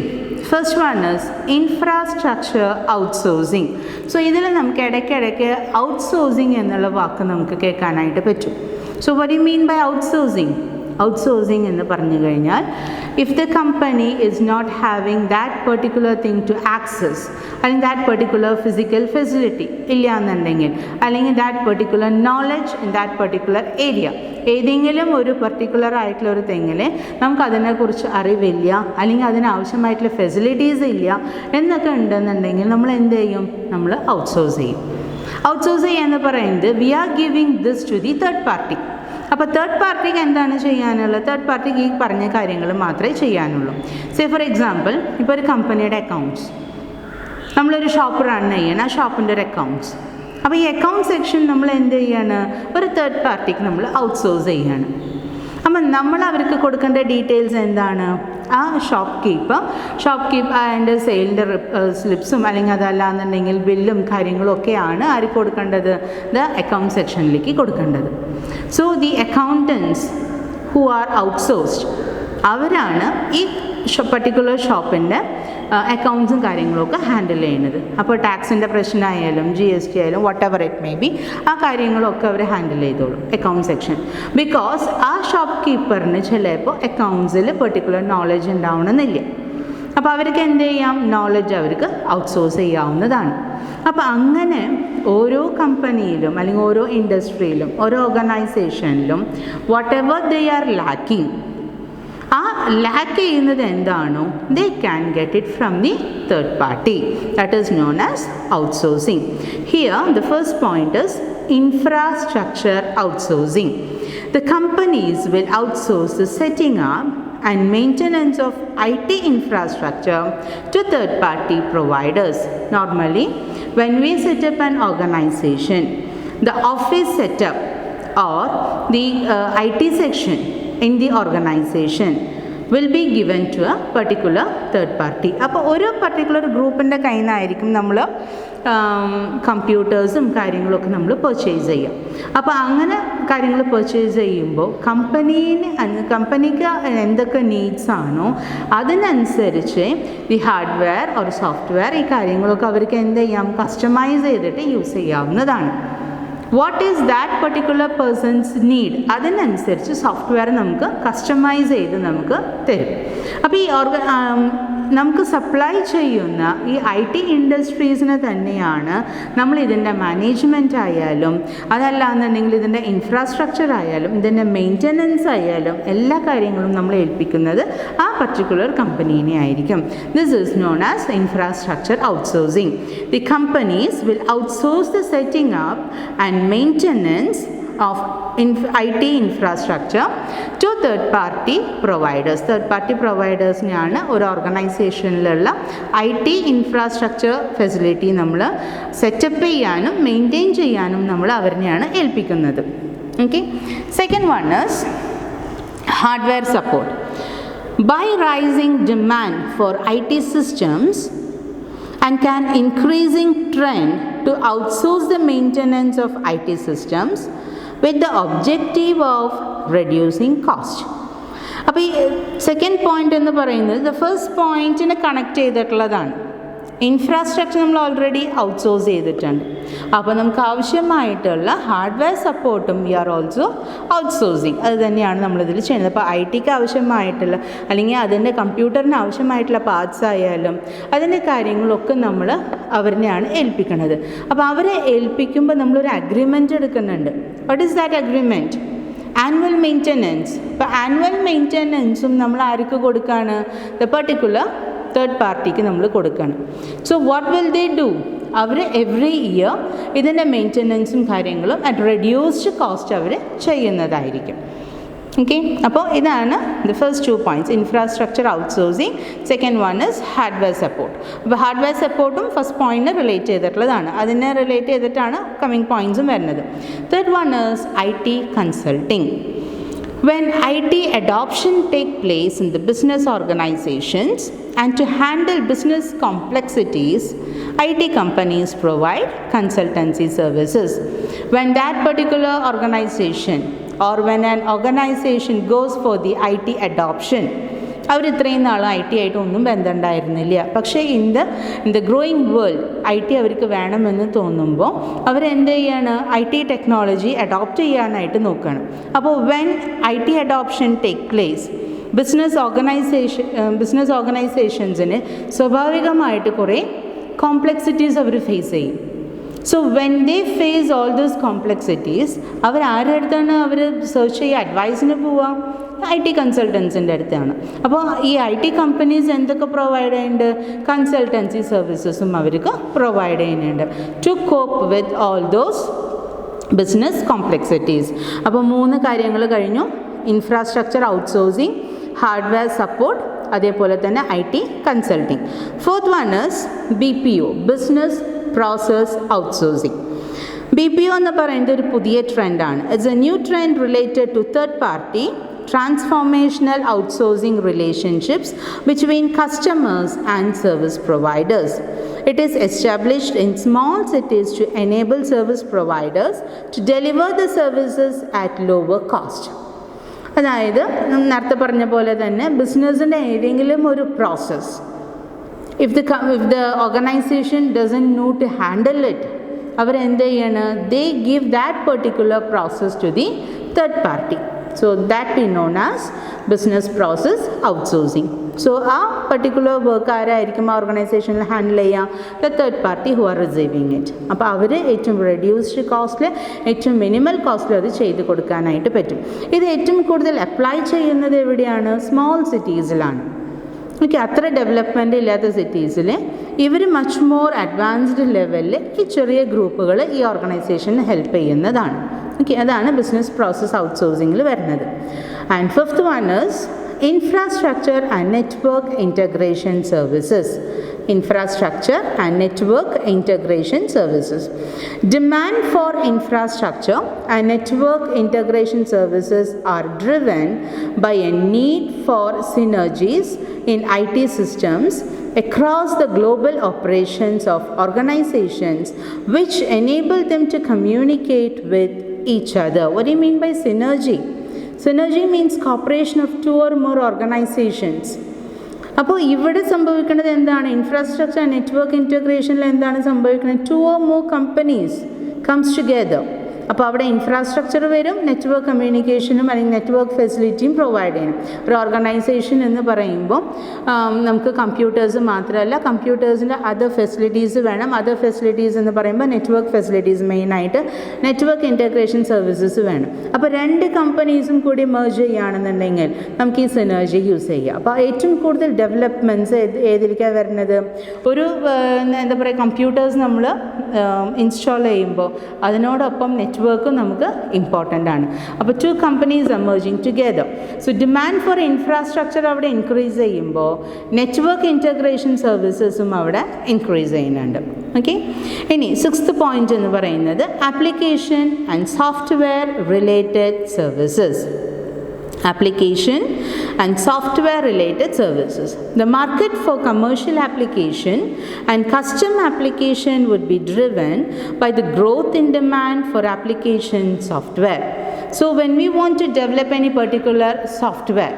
First one is infrastructure outsourcing. So ഇതിൽ നമുക്ക് ഇടയ്ക്കിടയ്ക്ക് ഔട്ട്സോഴ്സിങ് എന്നുള്ള വാക്ക് നമുക്ക് കേൾക്കാനായിട്ട് പറ്റും. So what do you mean by outsourcing? Outsourcing എന്ന് പറഞ്ഞു കഴിഞ്ഞാൽ if the company is not having that particular thing to access, അല്ലെങ്കിൽ ദാറ്റ് പെർട്ടിക്കുലർ ഫിസിക്കൽ ഫെസിലിറ്റി ഇല്ല എന്നുണ്ടെങ്കിൽ, അല്ലെങ്കിൽ that particular knowledge in that particular area, ഏതെങ്കിലും ഒരു പെർട്ടിക്കുലർ ആയിട്ടുള്ള ഒരു തെങ്ങിൽ നമുക്കതിനെക്കുറിച്ച് അറിവില്ല അല്ലെങ്കിൽ അതിനാവശ്യമായിട്ടുള്ള ഫെസിലിറ്റീസ് ഇല്ല എന്നൊക്കെ ഉണ്ടെന്നുണ്ടെങ്കിൽ നമ്മൾ എന്ത് ചെയ്യും? നമ്മൾ ഔട്ട്സോഴ്സ് ചെയ്യും. ഔട്ട്സോഴ്സ് ചെയ്യുക എന്ന് പറയുന്നത് we are giving this to the third party. അപ്പോൾ തേർഡ് പാർട്ടിക്ക് എന്താണ് ചെയ്യാനുള്ളത്? തേർഡ് പാർട്ടിക്ക് ഈ പറഞ്ഞ കാര്യങ്ങൾ മാത്രമേ ചെയ്യാനുള്ളൂ. സേ ഫോർ എക്സാമ്പിൾ, ഇപ്പോൾ ഒരു കമ്പനിയുടെ അക്കൗണ്ട്സ്, നമ്മളൊരു ഷോപ്പ് റൺ ചെയ്യണം, ആ ഷോപ്പിൻ്റെ ഒരു അക്കൗണ്ട്സ്. അപ്പോൾ ഈ അക്കൗണ്ട് സെക്ഷൻ നമ്മൾ എന്ത് ചെയ്യാണ്? ഒരു തേർഡ് പാർട്ടിക്ക് നമ്മൾ ഔട്ട്സോഴ്സ് ചെയ്യാണ്. അപ്പം നമ്മൾ അവർക്ക് കൊടുക്കേണ്ട ഡീറ്റെയിൽസ് എന്താണ്? ആ ഷോപ്പ് കീപ്പർ അതിൻ്റെ സെയിലിൻ്റെ സ്ലിപ്സും അല്ലെങ്കിൽ അതല്ലാന്നുണ്ടെങ്കിൽ ബില്ലും കാര്യങ്ങളും ഒക്കെയാണ് ആര് കൊടുക്കേണ്ടത്? ദ അക്കൗണ്ട് സെക്ഷനിലേക്ക് കൊടുക്കേണ്ടത്. So the accountants who are outsourced അവരാണ് ഈ പർട്ടിക്കുലർ ഷോപ്പിൻ്റെ അക്കൗണ്ട്സും കാര്യങ്ങളൊക്കെ ഹാൻഡിൽ ചെയ്യുന്നത്. അപ്പോൾ ടാക്സിൻ്റെ പ്രശ്നമായാലും GST ആയാലും വട്ട് ഇറ്റ് മേ ബി ആ കാര്യങ്ങളൊക്കെ അവർ ഹാൻഡിൽ ചെയ്തോളും അക്കൗണ്ട് സെക്ഷൻ. ബിക്കോസ് ആ ഷോപ്പ് കീപ്പറിന് ചിലപ്പോൾ അക്കൗണ്ട്സിൽ പെർട്ടിക്കുലർ നോളജ് ഉണ്ടാവണമെന്നില്ല. അപ്പോൾ അവർക്ക് എന്ത് ചെയ്യാം, നോളജ് അവർക്ക് ഔട്ട്സോഴ്സ് ചെയ്യാവുന്നതാണ്. അപ്പോൾ അങ്ങനെ ഓരോ കമ്പനിയിലും അല്ലെങ്കിൽ ഓരോ ഇൻഡസ്ട്രിയിലും ഓരോ ഓർഗനൈസേഷനിലും whatever they are lacking, ആ ലാക്ക് ചെയ്യുന്നത് എന്താണോ they can get it from the third party. That is known as outsourcing. Here the first point is infrastructure outsourcing. The companies will outsource the setting up and maintenance of IT infrastructure to third-party providers. Normally, when we set up an organization, the office setup or the IT section in the organization will be given to a particular third party. അപ്പോൾ ഒരു particular ഗ്രൂപ്പിൻ്റെ കയ്യിൽ നിന്നായിരിക്കും നമ്മൾ കമ്പ്യൂട്ടേഴ്സും കാര്യങ്ങളൊക്കെ നമ്മൾ purchase ചെയ്യാം. അപ്പോൾ അങ്ങനെ കാര്യങ്ങൾ പർച്ചേസ് ചെയ്യുമ്പോൾ കമ്പനിക്ക് എന്തൊക്കെ നീഡ്സ് ആണോ അതിനനുസരിച്ച് ദി ഹാർഡ്വെയർ ഒരു സോഫ്റ്റ്വെയർ ഈ കാര്യങ്ങളൊക്കെ അവർക്ക് എന്ത് ചെയ്യാം, കസ്റ്റമൈസ് ചെയ്തിട്ട് യൂസ് ചെയ്യാവുന്നതാണ്. What is that particular person's need, അതിനനുസരിച്ച് സോഫ്റ്റ്വെയർ നമുക്ക് കസ്റ്റമൈസ് ചെയ്ത് നമുക്ക് തരും. അപ്പോൾ ഈ നമുക്ക് സപ്ലൈ ചെയ്യുന്ന ഈ IT ഇൻഡസ്ട്രീസിന് തന്നെയാണ് നമ്മൾ ഇതിൻ്റെ മാനേജ്മെൻറ്റ് ആയാലും അതല്ലാന്നുണ്ടെങ്കിൽ ഇതിൻ്റെ ഇൻഫ്രാസ്ട്രക്ചർ ആയാലും ഇതിൻ്റെ മെയിൻ്റനൻസ് ആയാലും എല്ലാ കാര്യങ്ങളും നമ്മൾ ഏൽപ്പിക്കുന്നത് ആ പർട്ടിക്കുലർ കമ്പനീനെ ആയിരിക്കും. This is known as infrastructure outsourcing. The companies will outsource the setting up and maintenance of IT infrastructure to third party providers. Third party providers നാണ് ഒരു ഓർഗനൈസേഷനിലുള്ള IT ഇൻഫ്രാസ്ട്രക്ചർ ഫെസിലിറ്റി നമ്മൾ സെറ്റപ്പ് ചെയ്യാനും മെയിൻറ്റെയിൻ ചെയ്യാനും നമ്മൾ അവരിനെയാണ് ഏൽപ്പിക്കുന്നത്. Okay, second one is hardware support. By rising demand for IT systems and can increasing trend to outsource the maintenance of IT systems with the objective of reducing cost. അപ്പോൾ ഈ second point എന്ന് പറയുന്നത് the first പോയിൻറ്റിനെ connect ചെയ്തിട്ടുള്ളതാണ്. Infrastructure നമ്മൾ already outsource ചെയ്തിട്ടുണ്ട്. അപ്പോൾ നമുക്ക് ആവശ്യമായിട്ടുള്ള ഹാർഡ്വെയർ സപ്പോർട്ടും വി ആർ ഓൾസോ ഔട്ട്സോഴ്സിങ്. അത് തന്നെയാണ് നമ്മളിതിൽ ചെയ്യുന്നത്. അപ്പോൾ IT ആവശ്യമായിട്ടുള്ള അല്ലെങ്കിൽ അതിൻ്റെ കമ്പ്യൂട്ടറിന് ആവശ്യമായിട്ടുള്ള പാർട്സ് ആയാലും അതിൻ്റെ കാര്യങ്ങളൊക്കെ നമ്മൾ അവരിനെയാണ് ഏൽപ്പിക്കുന്നത്. അപ്പോൾ അവരെ ഏൽപ്പിക്കുമ്പോൾ നമ്മളൊരു അഗ്രിമെൻ്റ് എടുക്കുന്നുണ്ട്. What is that agreement? Annual maintenance. ഇപ്പോൾ ആനുവൽ മെയിൻ്റനൻസും നമ്മൾ ആർക്ക് കൊടുക്കുകയാണ്? ദ പർട്ടിക്കുലർ തേർഡ് പാർട്ടിക്ക് നമ്മൾ കൊടുക്കണം. So what will they do? അവർ എവറി ഇയർ ഇതിൻ്റെ മെയിൻ്റനൻസും കാര്യങ്ങളും അറ്റ് റെഡ്യൂസ്ഡ് കോസ്റ്റ് അവർ ചെയ്യുന്നതായിരിക്കും. ഓക്കെ, അപ്പോൾ ഇതാണ് the first 2 points, infrastructure outsourcing. Second one is hardware support. അപ്പോൾ ഹാർഡ്വെയർ സപ്പോർട്ടും ഫസ്റ്റ് പോയിൻറ്റിന് റിലേറ്റ് ചെയ്തിട്ടുള്ളതാണ്. അതിനെ റിലേറ്റ് ചെയ്തിട്ടാണ് കമ്മിങ് പോയിൻറ്റ്സും വരുന്നത്. Third one is IT consulting. When IT adoption take place in the business organizations and to handle business complexities, IT companies provide consultancy services. When that particular organization or when an organization goes for the IT adoption, അവർ ഇത്രയും നാൾ IT ആയിട്ട് ഒന്നും ബന്ധമുണ്ടായിരുന്നില്ല. പക്ഷേ in the growing world IT അവർക്ക് വേണമെന്ന് തോന്നുമ്പോൾ അവരെന്ത് ചെയ്യാണ്? IT ടെക്നോളജി അഡോപ്റ്റ് ചെയ്യാനായിട്ട് നോക്കുകയാണ്. അപ്പോൾ when IT adoption take place, business ഓർഗനൈസേഷൻസിന് സ്വാഭാവികമായിട്ട് കുറേ കോംപ്ലക്സിറ്റീസ് അവർ ഫേസ് ചെയ്യും. So when they face all these complexities അവർ ആരുടെ അടുത്താണ് അവർ സെർച്ച് ചെയ്യുക, അഡ്വൈസിന് പോവാം? IT കൺസൾട്ടൻസിൻ്റെ അടുത്താണ്. അപ്പോൾ ഈ IT കമ്പനീസ് എന്തൊക്കെ പ്രൊവൈഡ് ചെയ്യുന്നുണ്ട്? കൺസൾട്ടൻസി സർവീസസും അവർക്ക് പ്രൊവൈഡ് ചെയ്യുന്നുണ്ട് to cope with all those business complexities. അപ്പോൾ 3 കാര്യങ്ങൾ കഴിഞ്ഞു. ഇൻഫ്രാസ്ട്രക്ചർ ഔട്ട്സോഴ്സിങ്, ഹാർഡ്വെയർ സപ്പോർട്ട്, അതേപോലെ തന്നെ IT consulting. Fourth one is BPO, business process outsourcing. BPO എന്ന് പറയുന്നത് ഒരു പുതിയ ട്രെൻഡാണ്. It's a new trend related to third party transformational outsourcing relationships between customers and service providers. It is established in small cities to enable service providers to deliver the services at lower cost. അതായത് നേരത്തെ പറഞ്ഞ പോലെ തന്നെ ബിസിനസ്സിൻ്റെ ഏതെങ്കിലും ഒരു process if the organization doesn't know to handle it, അവരെന്ത് ചെയ്യാണ്? they give that particular process to the third party. So that we known as business process outsourcing. So ആ പർട്ടിക്കുലർ വർക്ക് ആരായിരിക്കും ആ ഓർഗനൈസേഷനിൽ ഹാൻഡിൽ ചെയ്യുക? The third party who are receiving it. അപ്പോൾ അവർ ഏറ്റവും reduced കോസ്റ്റിൽ, ഏറ്റവും മിനിമൽ കോസ്റ്റിൽ അത് ചെയ്ത് കൊടുക്കാനായിട്ട് പറ്റും. ഇത് ഏറ്റവും കൂടുതൽ അപ്ലൈ ചെയ്യുന്നത് എവിടെയാണ്? സ്മോൾ സിറ്റീസിലാണ്. ഓക്കെ, അത്ര ഡെവലപ്മെൻറ്റ് ഇല്ലാത്ത സിറ്റീസിൽ ഇവർ മച്ച് മോർ അഡ്വാൻസ്ഡ് ലെവലിൽ ഈ ചെറിയ ഗ്രൂപ്പുകൾ ഈ ഓർഗനൈസേഷന് ഹെൽപ്പ് ചെയ്യുന്നതാണ്. ഓക്കെ, അതാണ് ബിസിനസ് പ്രോസസ് ഔട്ട്സോഴ്സിങ്ങിൽ വരുന്നത്. And fifth one is infrastructure and network integration services. Infrastructure and network integration services. Demand for infrastructure and network integration services are driven by a need for synergies in IT systems across the global operations of organizations, which enable them to communicate with each other. What do you mean by synergy? Synergy means cooperation of two or more organizations. അപ്പോൾ ഇവിടെ സംഭവിക്കുന്നത് എന്താണ്? Infrastructure and network ഇൻറ്റഗ്രേഷനിൽ എന്താണ് സംഭവിക്കുന്നത്? 2 or more companies comes together. അപ്പോൾ അവിടെ infrastructure വരും, network കമ്മ്യൂണിക്കേഷനും അല്ലെങ്കിൽ നെറ്റ്വർക്ക് ഫെസിലിറ്റിയും പ്രൊവൈഡ് ചെയ്യണം. ഒരു ഓർഗനൈസേഷൻ എന്ന് പറയുമ്പോൾ നമുക്ക് കമ്പ്യൂട്ടേഴ്സ് മാത്രമല്ല, കമ്പ്യൂട്ടേഴ്സിൻ്റെ അതർ ഫെസിലിറ്റീസ് വേണം. അതർ ഫെസിലിറ്റീസ് എന്ന് പറയുമ്പോൾ നെറ്റ്വർക്ക് ഫെസിലിറ്റീസ്, മെയിനായിട്ട് നെറ്റ്വർക്ക് ഇൻറ്റഗ്രേഷൻ സർവീസസ് വേണം. അപ്പോൾ 2 കമ്പനീസും കൂടി മെർജ് ചെയ്യുകയാണെന്നുണ്ടെങ്കിൽ നമുക്ക് ഈ സിനർജി യൂസ് ചെയ്യാം. അപ്പോൾ ഏറ്റവും കൂടുതൽ ഡെവലപ്മെൻറ്റ്സ് ഏതിലേക്കാണ് വരുന്നത്? ഒരു എന്താ പറയുക, കമ്പ്യൂട്ടേഴ്സ് നമ്മൾ ഇൻസ്റ്റാൾ ചെയ്യുമ്പോൾ അതിനോടൊപ്പം നെറ്റ്വർക്ക് നമുക്ക് ഇമ്പോർട്ടൻ്റ് ആണ്. അപ്പോൾ 2 companies are merging together. So demand for infrastructure അവിടെ ഇൻക്രീസ് ചെയ്യുമ്പോൾ നെറ്റ്വർക്ക് ഇൻറ്റഗ്രേഷൻ സർവീസസും അവിടെ ഇൻക്രീസ് ചെയ്യുന്നുണ്ട്. ഓക്കെ, ഇനി 6th പോയിന്റ് എന്ന് പറയുന്നത് application and software related services. Application and software related services. The market for commercial application and custom application would be driven by the growth in demand for application software. So when we want to develop any particular software,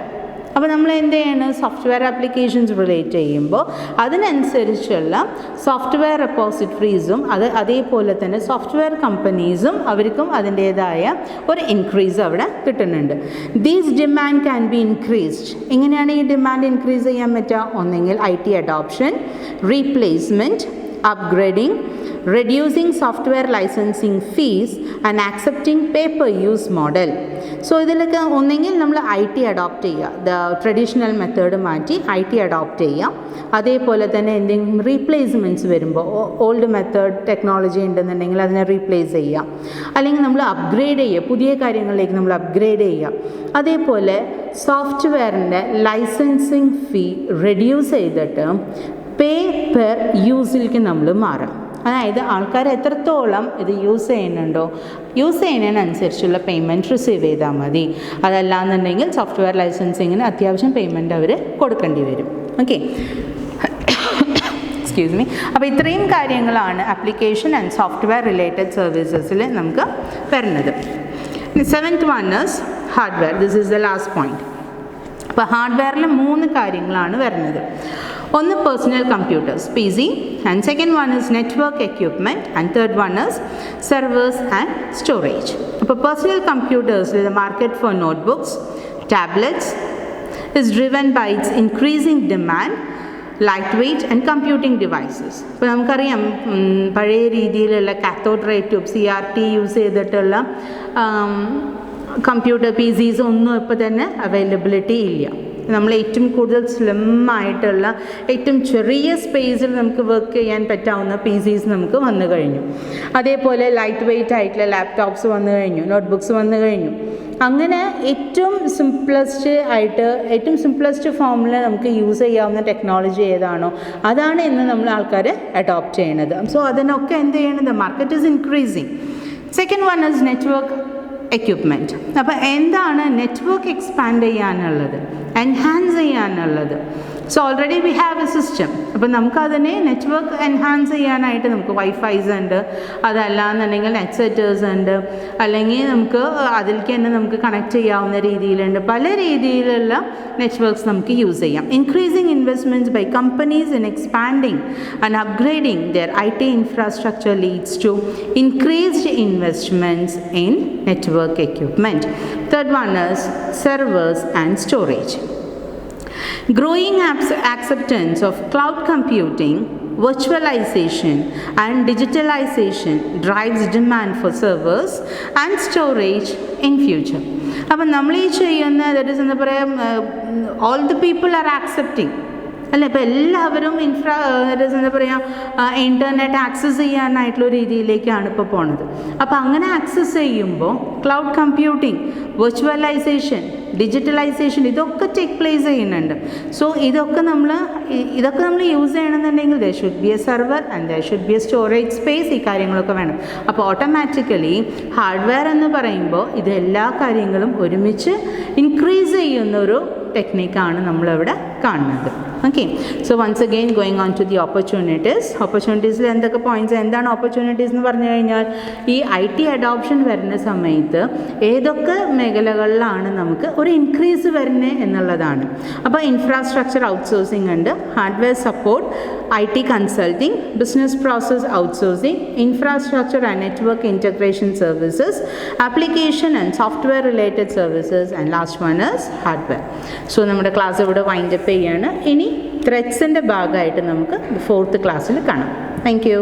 അപ്പോൾ നമ്മൾ എന്ത് ചെയ്യണം? Software applications relate ചെയ്യുമ്പോൾ അതിനനുസരിച്ചുള്ള software റെപ്പോസിറ്ററീസും അതേപോലെ തന്നെ software കമ്പനീസും അവർക്കും അതിൻ്റേതായ ഒരു ഇൻക്രീസ് അവിടെ കിട്ടുന്നുണ്ട്. These demand can be increased. എങ്ങനെയാണ് ഈ ഡിമാൻഡ് ഇൻക്രീസ് ചെയ്യാൻ പറ്റുക? ഒന്നെങ്കിൽ IT adoption, replacement, upgrading, reducing software licensing fees and accepting pay-per-use model. So ഇതിലൊക്കെ ഒന്നെങ്കിൽ നമ്മൾ IT അഡോപ്റ്റ് ചെയ്യുക, ട്രഡീഷണൽ മെത്തേഡ് മാറ്റി IT അഡോപ്റ്റ് ചെയ്യുക. അതേപോലെ തന്നെ എന്തെങ്കിലും റീപ്ലേസ്മെൻറ്റ്സ് വരുമ്പോൾ ഓൾഡ് മെത്തേഡ് ടെക്നോളജി ഉണ്ടെന്നുണ്ടെങ്കിൽ അതിനെ റീപ്ലേസ് ചെയ്യുക, അല്ലെങ്കിൽ നമ്മൾ അപ്ഗ്രേഡ് ചെയ്യുക, പുതിയ കാര്യങ്ങളിലേക്ക് നമ്മൾ അപ്ഗ്രേഡ് ചെയ്യുക. അതേപോലെ സോഫ്റ്റ്വെയറിൻ്റെ ലൈസൻസിങ് ഫീ റെഡ്യൂസ് ചെയ്തിട്ട് പേ പെർ യൂസിലേക്ക് നമ്മൾ മാറാം. അതായത് ആൾക്കാർ എത്രത്തോളം ഇത് യൂസ് ചെയ്യുന്നതിനനുസരിച്ചുള്ള പേയ്മെൻറ്റ് റിസീവ് ചെയ്താൽ മതി. അതല്ലാന്നുണ്ടെങ്കിൽ സോഫ്റ്റ്വെയർ ലൈസൻസിങ്ങിന് അത്യാവശ്യം പേയ്മെൻറ്റ് അവർ കൊടുക്കേണ്ടി വരും. Okay, excuse me. അപ്പോൾ ഇത്രയും കാര്യങ്ങളാണ് ആപ്ലിക്കേഷൻ ആൻഡ് സോഫ്റ്റ്വെയർ റിലേറ്റഡ് സർവീസസിൽ നമുക്ക് വരുന്നത്. 7th one is hardware. This is the last point. അപ്പോൾ ഹാർഡ്വെയറിൽ 3 കാര്യങ്ങളാണ് വരുന്നത്. ഒന്ന് personal computers, PC, and second one is network equipment, and third one is servers and storage. അപ്പോൾ personal കമ്പ്യൂട്ടേഴ്സിൽ the market for notebooks, tablets is driven by its increasing demand, lightweight and computing devices. ഇപ്പോൾ നമുക്കറിയാം പഴയ രീതിയിലുള്ള cathode ray tube CRT use ചെയ്തിട്ടുള്ള computer PCs ഒന്നും ഇപ്പോൾ തന്നെ availability ഇല്ല. നമ്മൾ ഏറ്റവും കൂടുതൽ സ്ലിം ആയിട്ടുള്ള ഏറ്റവും ചെറിയ സ്പേസിൽ നമുക്ക് വർക്ക് ചെയ്യാൻ പറ്റാവുന്ന PCs നമുക്ക് വന്നു കഴിഞ്ഞു. അതേപോലെ ലൈറ്റ് വെയ്റ്റ് ആയിട്ടുള്ള ലാപ്ടോപ്സ് വന്നു കഴിഞ്ഞു, നോട്ട്ബുക്സ് വന്നു കഴിഞ്ഞു. അങ്ങനെ ഏറ്റവും സിംപ്ലസ്റ്റ് ഫോമിൽ നമുക്ക് യൂസ് ചെയ്യാവുന്ന ടെക്നോളജി ഏതാണോ അതാണ് ഇന്ന് നമ്മൾ ആൾക്കാർ അഡോപ്റ്റ് ചെയ്യണത്. സോ അതിനൊക്കെ എന്ത് ചെയ്യണത്? Market is increasing. Second one is network equipment. അപ്പോൾ എന്താണ് നെറ്റ്വർക്ക് എക്സ്പാൻഡ് ചെയ്യാനുള്ളത്, എൻഹാൻസ് ചെയ്യാനുള്ളത്? So already we have A system. അപ്പോൾ നമുക്കതിനെ നെറ്റ്വർക്ക് എൻഹാൻസ് ചെയ്യാനായിട്ട് നമുക്ക് വൈഫൈസ് ഉണ്ട്, അതല്ലാന്നുണ്ടെങ്കിൽ നെറ്റ്സെറ്റേഴ്സ് ഉണ്ട്, അല്ലെങ്കിൽ നമുക്ക് അതിലേക്ക് തന്നെ നമുക്ക് കണക്ട് ചെയ്യാവുന്ന രീതിയിലുണ്ട്. പല രീതിയിലുള്ള നെറ്റ്വർക്ക്സ് നമുക്ക് യൂസ് ചെയ്യാം. Increasing investments by companies in expanding and upgrading their IT infrastructure leads to increased investments in network equipment. Third one is servers and storage. Growing acceptance of cloud computing, virtualization and digitalization drives demand for servers and storage in future. അപ്പം നമ്മൾ ഈ ചെയ്യുന്ന that is എന്താ പറയുക, all the people are accepting അല്ലേ. ഇപ്പോൾ എല്ലാവരും എന്താ പറയുക ഇൻ്റർനെറ്റ് ആക്സസ് ചെയ്യാനായിട്ടുള്ള രീതിയിലേക്കാണ് ഇപ്പോൾ പോണത്. അപ്പോൾ അങ്ങനെ ആക്സസ് ചെയ്യുമ്പോൾ ക്ലൗഡ് കമ്പ്യൂട്ടിംഗ്, വിർച്വലൈസേഷൻ, ഡിജിറ്റലൈസേഷൻ ഇതൊക്കെ ടേക്ക് പ്ലേസ് ചെയ്യുന്നുണ്ട്. സോ ഇതൊക്കെ നമ്മൾ യൂസ് ചെയ്യണമെന്നുണ്ടെങ്കിൽ there should be A server and there should be A storage space, ഈ കാര്യങ്ങളൊക്കെ വേണം. അപ്പോൾ ഓട്ടോമാറ്റിക്കലി ഹാർഡ്വെയർ എന്ന് പറയുമ്പോൾ ഇത് എല്ലാ കാര്യങ്ങളും ഒരുമിച്ച് ഇൻക്രീസ് ചെയ്യുന്നൊരു ടെക്നിക്കാണ് നമ്മളിവിടെ കാണുന്നത്. Okay, so once again going on to the ഓപ്പർച്യൂണിറ്റീസിൽ എന്തൊക്കെ പോയിൻറ്റ്സ്, എന്താണ് ഓപ്പർച്യൂണിറ്റീസ് എന്ന് പറഞ്ഞു കഴിഞ്ഞാൽ ഈ IT അഡോപ്ഷൻ വരുന്ന സമയത്ത് ഏതൊക്കെ മേഖലകളിലാണ് നമുക്ക് ഒരു ഇൻക്രീസ് വരുന്നത് എന്നുള്ളതാണ്. അപ്പോൾ ഇൻഫ്രാസ്ട്രക്ചർ ഔട്ട്സോഴ്സിംഗ് ഉണ്ട്, hardware support, IT consulting, business process outsourcing, infrastructure and network integration services, application and software related services and last one is hardware. So നമ്മുടെ ക്ലാസ് ഇവിടെ വൈൻഡപ്പ് ചെയ്യാണ്. ഇനി ത്രെഡ്സിൻ്റെ ഭാഗമായിട്ട് നമുക്ക് 4th ക്ലാസ്സിൽ കാണാം. Thank you.